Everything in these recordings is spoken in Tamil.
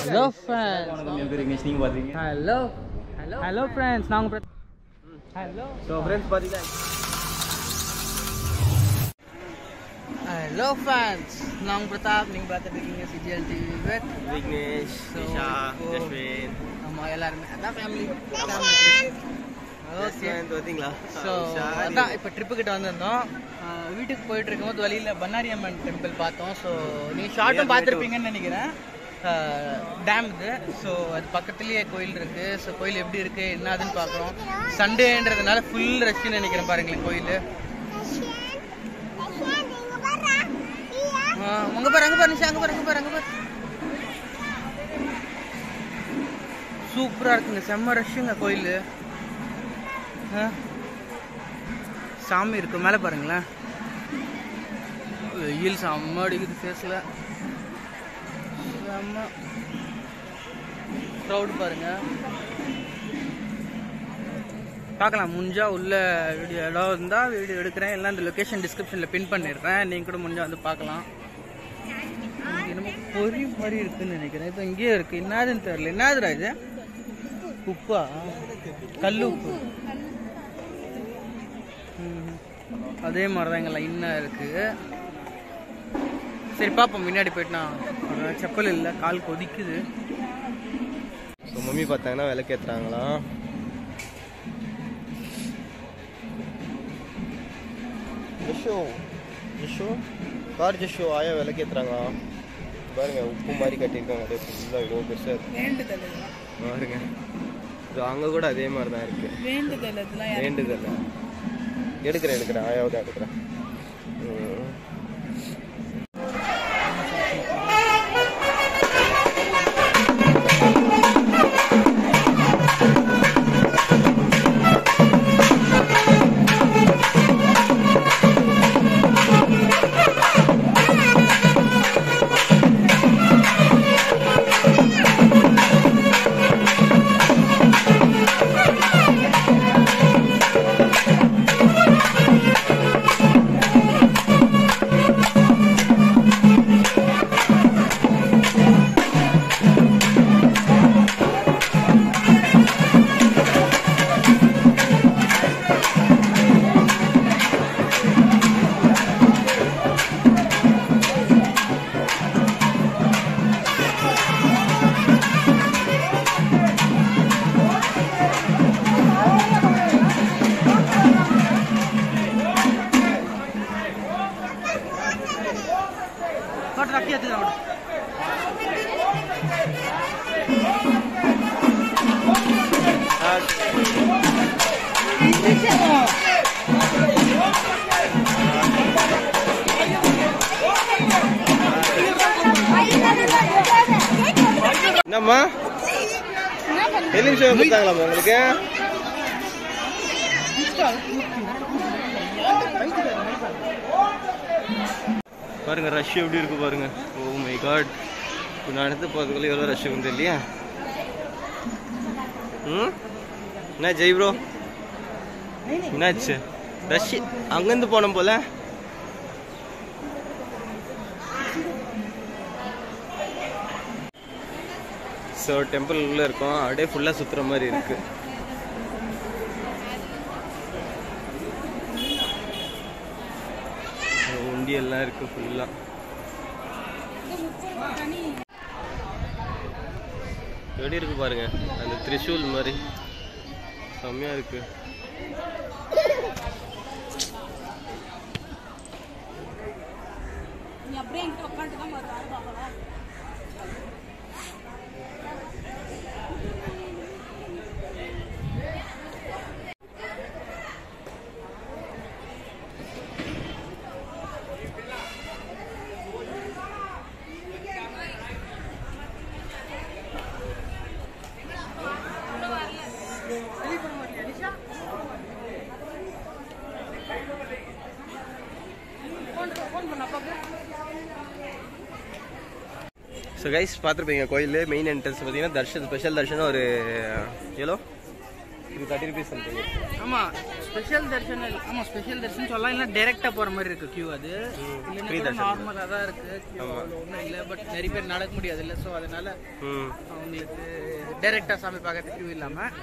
Hello friends. Hello friends. Hello. So friends, hello friends. Nang Pratap, ning bata begini CGL TV with Vignesh, Isha, Jashwin. Nama எல்லாரும் அதான் ஃபேமிலி. ஓகே தோதிங்களா? ஸோ அதான் இப்போ ட்ரிப்பு கிட்ட வந்திருந்தோம். வீட்டுக்கு போயிட்டு இருக்கும்போது வழியில் பண்ணாரி அம்மன் டெம்பிள் பார்த்தோம். ஸோ நீங்கள் ஷார்ட்டும் பார்த்துருப்பீங்கன்னு நினைக்கிறேன். டேம் இது. ஸோ அது பக்கத்துலேயே கோயில் இருக்குது. ஸோ கோயில் எப்படி இருக்குது என்னதுன்னு பார்க்குறோம். சண்டேன்றதுனால ஃபுல் ரஷ்ன்னு நினைக்கிறேன். பாருங்களேன் கோயில் அங்கே பாரு அங்கே பாரு நிஷா அங்கே பாரு அங்கே பாரு அங்கே பாரு. சூப்பராக இருக்குங்க, செம்ம ரஷ்ஷுங்க கோயில். சாமி இருக்கு மேலே பாருங்களேன். வெயில் செம்ம அடிக்குது ஃபேஸில். செம்ம க்ரௌடு பாருங்க. பார்க்கலாம் முடிஞ்சா உள்ள வீடியோ இடம் இருந்தால் வீடியோ எடுக்கிறேன். எல்லாம் இந்த லொக்கேஷன் டிஸ்கிரிப்ஷனில் பின் பண்ணிடுறேன். நீங்கள் கூட முடிஞ்சால் வந்து பார்க்கலாம். என்னமோ பொறி மாதிரி இருக்குன்னு நினைக்கிறேன். இப்போ இங்கேயே இருக்குது. என்னதுன்னு தெரியல. என்னதுடா இது? உப்பா? கல் உப்பு. அதே மாதிரி தான் இங்கே லைனாக இருக்குது. சரி பார்ப்போம். முன்னாடி போயிட்டுனா செப்பல் இல்லை, கால் கொதிக்குது. ஸோ மம்மி பார்த்தாங்கன்னா விளக்கேற்றுறாங்களாம். ஜஷோ கார் ஜஷோ ஆயா விளக்கேற்றுறாங்க பாருங்க. உப்பு மாதிரி கட்டியிருக்காங்க. அப்படியே ஃபுல்லாக இவ்வளோ பெருசாக இருக்கு பாருங்க. ஸோ அங்கே கூட அதே மாதிரி தான் இருக்குது. வேண்டுதல் எடுக்கிறேன் ஆயாவது எடுக்கிறேன். என்னம்மா எலிம் ஷோ கொடுத்தாங்களாம்மா உங்களுக்கு? பாருங்க ரஷ் எப்படி இருக்கு பாருங்க. ஓ மை காட், நான் எடுத்து போகிறதுக்குள்ள எவ்வளோ ரஷ் வந்து இல்லையா? என்ன ஜெய் ப்ரோ என்னாச்சு? ரஷ் அங்கேருந்து போனோம் போல. ஸோ டெம்பிள் உள்ளே இருக்கும். அப்படியே ஃபுல்லாக சுற்றுற மாதிரி இருக்கு. உண்டியெல்லாம் இருக்கு ஃபுல்லாக. எப்படி இருக்கு பாருங்க, அந்த திரிசூல் மாதிரி செம்மையா இருக்கு. ஸோ கைஸ் பார்த்துருப்பீங்க கோயில் மெயின் என்ட்ரன்ஸ் பார்த்தீங்கன்னா தர்ஷன் ஸ்பெஷல் தர்ஷன் ஒரு எவ்வளோ இது 30 rupees something. ஆமாம் ஸ்பெஷல் தர்ஷன் ஆமாம் ஸ்பெஷல் தர்ஷன் சொல்லலாம் இல்லை டேரெக்டாக போகிற மாதிரி இருக்குது க்யூ அது இல்லைன்னா நார்மலாக தான் இருக்குது க்யூ அவ்வளோ ஒன்றும் இல்லை பட் நிறைய பேர் நடக்க முடியாது இல்லை ஸோ அதனால் அவங்களுக்கு டேரெக்டாக சாமி பார்க்கறது க்யூ இல்லாமல்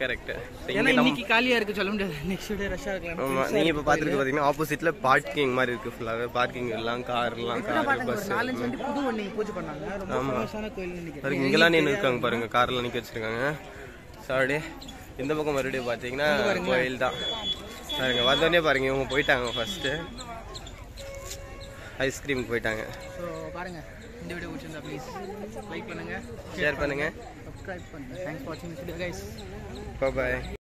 கரெக்ட். ஏன்னா இன்னைக்கு காலியாக இருக்குது சொல்ல முடியாது நெக்ஸ்ட் டே ரஷ்ஷாக இருக்கலாம். ஆமாம் நீங்கள் இப்போ பார்த்துருக்கு பார்த்தீங்கன்னா ஆப்போசிட்டில் பார்க்கிங் மாதிரி இருக்குது ஃபுல்லாகவே பார்க்கிங் எல்லாம் கார்லாம் கார் பஸ் நாலஞ்சு வந்து புது வண்டி பூஜை பண்ணாங்க ரொம்ப ஃபேமஸான கோயில் நினைக்கிறேன். இங்கெல்லாம் நின்று இருக்காங்க பாருங்கள் கார்லாம் நிற்க வச்சுருக்காங்க. சாரி இந்த பக்கம் மறுபடியும் பார்த்தீங்கன்னா கோயில் தான் பாருங்க. வந்தோடனே பாருங்க இவங்க போயிட்டாங்க ஃபர்ஸ்ட்டு ஐஸ்கிரீமுக்கு போயிட்டாங்க. ஸோ பாருங்க இந்த வீடியோ பிடிச்சிருந்தா ப்ளீஸ் லைக் பண்ணுங்க ஷேர் பண்ணுங்க சப்ஸ்கிரைப் பண்ணுங்க. தேங்க்ஸ் ஃபார் வாட்சிங் திஸ் வீடியோ கைஸ். பாய்.